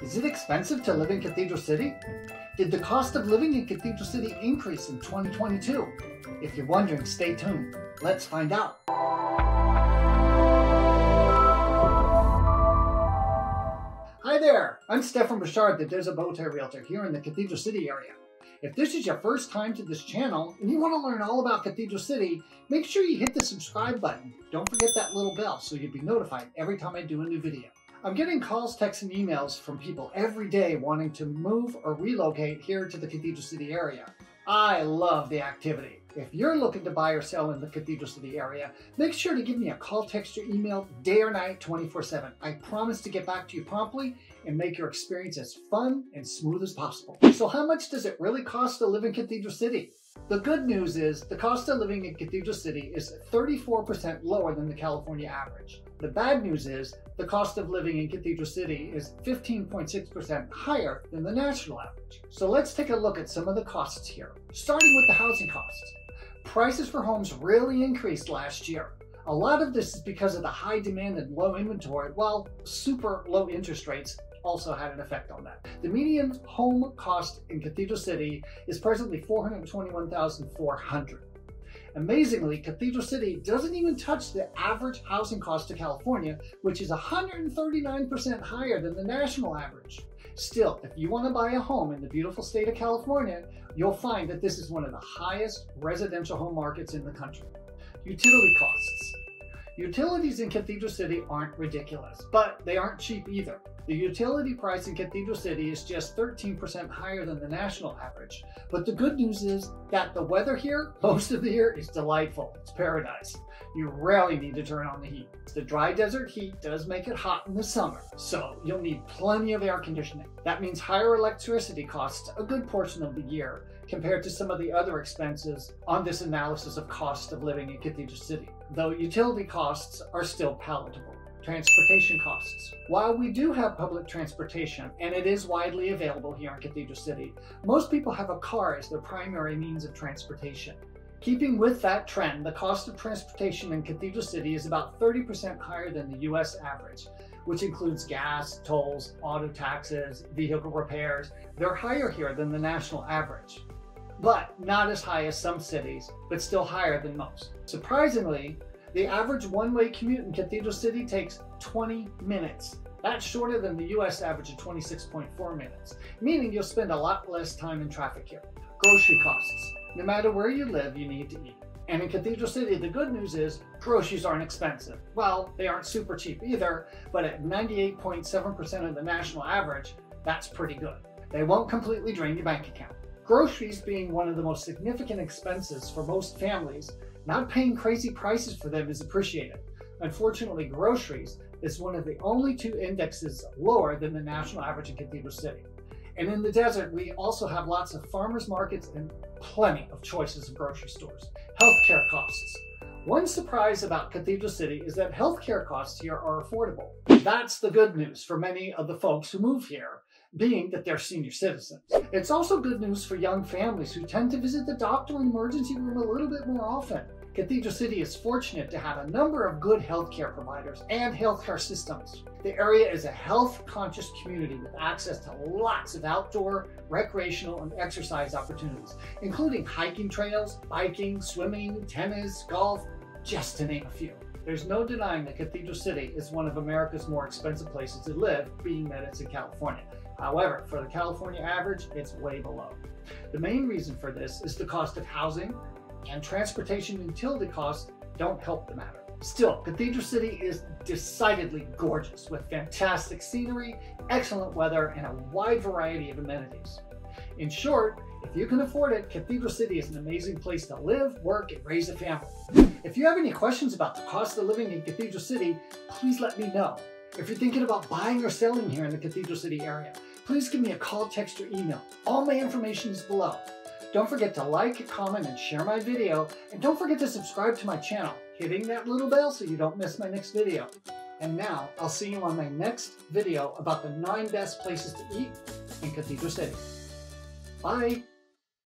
Is it expensive to live in Cathedral City? Did the cost of living in Cathedral City increase in 2022? If you're wondering, stay tuned. Let's find out. Hi there, I'm Stefan Burchard, the Desert Bowtie Realtor here in the Cathedral City area. If this is your first time to this channel and you want to learn all about Cathedral City, make sure you hit the subscribe button. Don't forget that little bell so you'll be notified every time I do a new video. I'm getting calls, texts, and emails from people every day wanting to move or relocate here to the Cathedral City area. I love the activity. If you're looking to buy or sell in the Cathedral City area, make sure to give me a call, text, or email day or night 24/7. I promise to get back to you promptly and make your experience as fun and smooth as possible. So how much does it really cost to live in Cathedral City? The good news is the cost of living in Cathedral City is 34% lower than the California average. The bad news is the cost of living in Cathedral City is 15.6% higher than the national average. So let's take a look at some of the costs here. Starting with the housing costs. Prices for homes really increased last year. A lot of this is because of the high demand and low inventory, while super low interest rates also had an effect on that. The median home cost in Cathedral City is presently $421,400. Amazingly, Cathedral City doesn't even touch the average housing cost to California, which is 139% higher than the national average. Still, if you want to buy a home in the beautiful state of California, you'll find that this is one of the highest residential home markets in the country. Utility costs. Utilities in Cathedral City aren't ridiculous, but they aren't cheap either. The utility price in Cathedral City is just 13% higher than the national average. But the good news is that the weather here, most of the year, is delightful. It's paradise. You rarely need to turn on the heat. The dry desert heat does make it hot in the summer, so you'll need plenty of air conditioning. That means higher electricity costs a good portion of the year compared to some of the other expenses on this analysis of cost of living in Cathedral City, though utility costs are still palatable. Transportation costs. While we do have public transportation, and it is widely available here in Cathedral City, most people have a car as their primary means of transportation. Keeping with that trend, the cost of transportation in Cathedral City is about 30% higher than the US average, which includes gas, tolls, auto taxes, vehicle repairs. They're higher here than the national average, but not as high as some cities, but still higher than most. Surprisingly, the average one-way commute in Cathedral City takes 20 minutes. That's shorter than the US average of 26.4 minutes, meaning you'll spend a lot less time in traffic here. Grocery costs. No matter where you live, you need to eat. And in Cathedral City, the good news is groceries aren't expensive. Well, they aren't super cheap either, but at 98.7% of the national average, that's pretty good. They won't completely drain your bank account. Groceries being one of the most significant expenses for most families, not paying crazy prices for them is appreciated. Unfortunately, groceries is one of the only two indexes lower than the national average in Cathedral City. And in the desert, we also have lots of farmers markets and plenty of choices of grocery stores. Healthcare costs. One surprise about Cathedral City is that healthcare costs here are affordable. That's the good news for many of the folks who move here, being that they're senior citizens. It's also good news for young families who tend to visit the doctor and emergency room a little bit more often. Cathedral City is fortunate to have a number of good healthcare providers and healthcare systems. The area is a health-conscious community with access to lots of outdoor, recreational, and exercise opportunities, including hiking trails, biking, swimming, tennis, golf, just to name a few. There's no denying that Cathedral City is one of America's more expensive places to live, being that it's in California. However, for the California average, it's way below. The main reason for this is the cost of housing, and transportation and utility costs don't help the matter. Still, Cathedral City is decidedly gorgeous with fantastic scenery, excellent weather, and a wide variety of amenities. In short, if you can afford it, Cathedral City is an amazing place to live, work, and raise a family. If you have any questions about the cost of living in Cathedral City, please let me know. If you're thinking about buying or selling here in the Cathedral City area, please give me a call, text, or email. All my information is below. Don't forget to like, comment, and share my video, and don't forget to subscribe to my channel, hitting that little bell so you don't miss my next video. And now, I'll see you on my next video about the 9 best places to eat in Cathedral City. Bye!